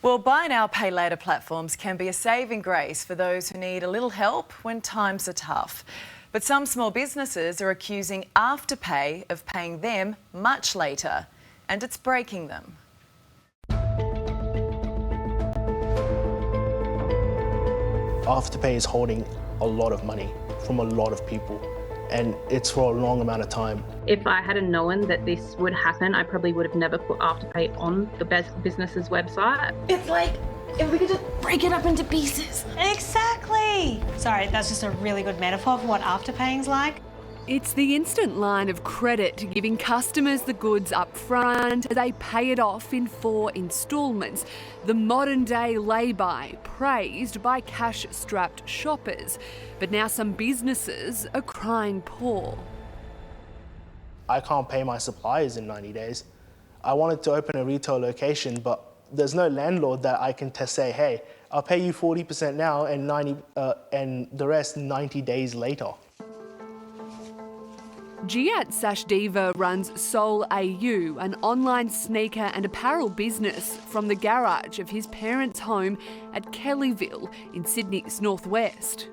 Well, buy now, pay later platforms can be a saving grace for those who need a little help when times are tough. But some small businesses are accusing Afterpay of paying them much later, and it's breaking them. Afterpay is holding a lot of money from a lot of people, and it's for a long amount of time. If I hadn't known that this would happen, I probably would have never put Afterpay on the business's website. It's like if we could just break it up into pieces. Exactly. Sorry, that's just a really good metaphor for what afterpaying's like. It's the instant line of credit, giving customers the goods up front as they pay it off in 4 instalments. The modern-day lay-by, praised by cash-strapped shoppers. But now some businesses are crying poor. I can't pay my suppliers in 90 days. I wanted to open a retail location, but there's no landlord that I can say, hey, I'll pay you 40% now and the rest 90 days later. Giat Sachdeva runs Soul AU, an online sneaker and apparel business from the garage of his parents' home at Kellyville in Sydney's northwest.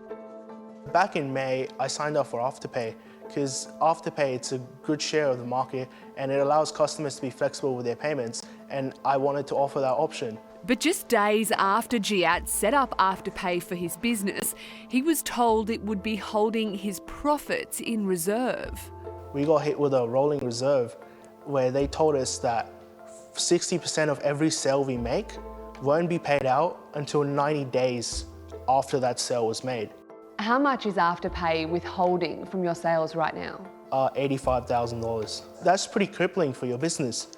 Back in May, I signed up for Afterpay because Afterpay, it's a good share of the market and it allows customers to be flexible with their payments, and I wanted to offer that option. But just days after Giat set up Afterpay for his business, he was told it would be holding his profits in reserve. We got hit with a rolling reserve where they told us that 60% of every sale we make won't be paid out until 90 days after that sale was made. How much is Afterpay withholding from your sales right now? $85,000. That's pretty crippling for your business.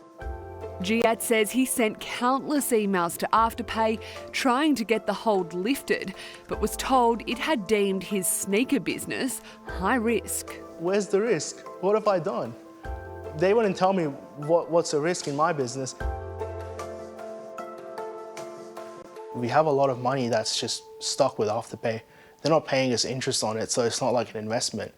Giat says he sent countless emails to Afterpay trying to get the hold lifted, but was told it had deemed his sneaker business high risk. Where's the risk? What have I done? They wouldn't tell me what's a risk in my business. We have a lot of money that's just stuck with Afterpay. They're not paying us interest on it, so it's not like an investment.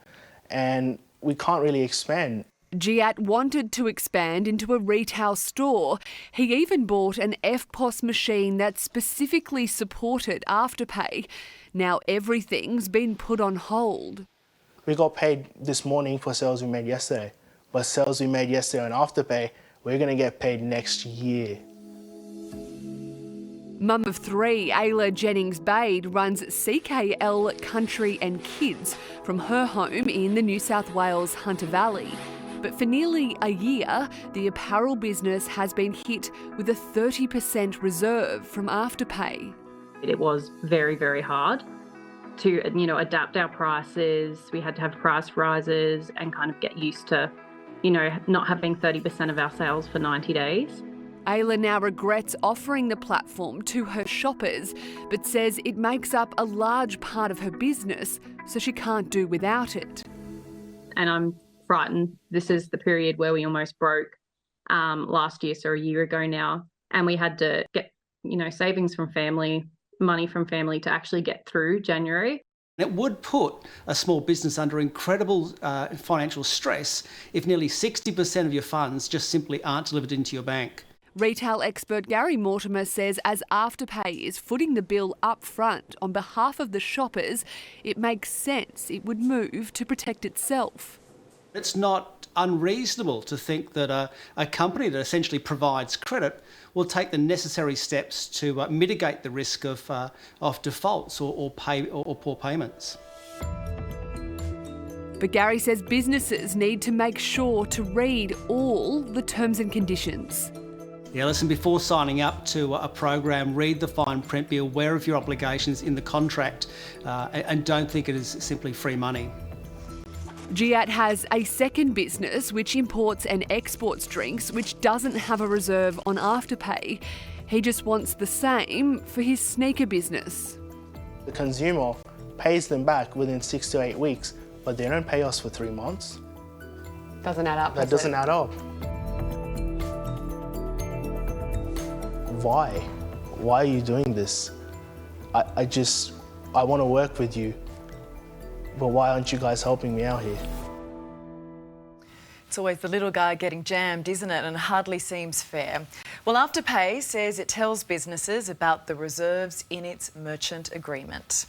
And we can't really expand. Giat wanted to expand into a retail store. He even bought an EFTPOS machine that specifically supported Afterpay. Now everything's been put on hold. We got paid this morning for sales we made yesterday, but sales we made yesterday on Afterpay, we're going to get paid next year. Mum of 3, Ayla Jennings-Bade, runs CKL Country and Kids from her home in the New South Wales Hunter Valley. But for nearly a year, the apparel business has been hit with a 30% reserve from Afterpay. It was very, very hard to, adapt our prices. We had to have price rises and kind of get used to, not having 30% of our sales for 90 days. Ayla now regrets offering the platform to her shoppers, but says it makes up a large part of her business, so she can't do without it. And I'm frightened. This is the period where we almost broke last year, so a year ago now, and we had to get, savings from family, money from family to actually get through January. It would put a small business under incredible financial stress if nearly 60% of your funds just simply aren't delivered into your bank. Retail expert Gary Mortimer says as Afterpay is footing the bill up front on behalf of the shoppers, it makes sense it would move to protect itself. It's not unreasonable to think that a company that essentially provides credit will take the necessary steps to mitigate the risk of defaults or poor payments. But Gary says businesses need to make sure to read all the terms and conditions. Yeah, listen, before signing up to a program, read the fine print, be aware of your obligations in the contract, and don't think it is simply free money. Giat has a second business which imports and exports drinks, which doesn't have a reserve on Afterpay. He just wants the same for his sneaker business. The consumer pays them back within 6 to 8 weeks, but they don't pay us for 3 months. Doesn't add up. That doesn't add up. Why? Why are you doing this? I want to work with you, but why aren't you guys helping me out here? It's always the little guy getting jammed, isn't it? And it hardly seems fair. Well, Afterpay says it tells businesses about the reserves in its merchant agreement.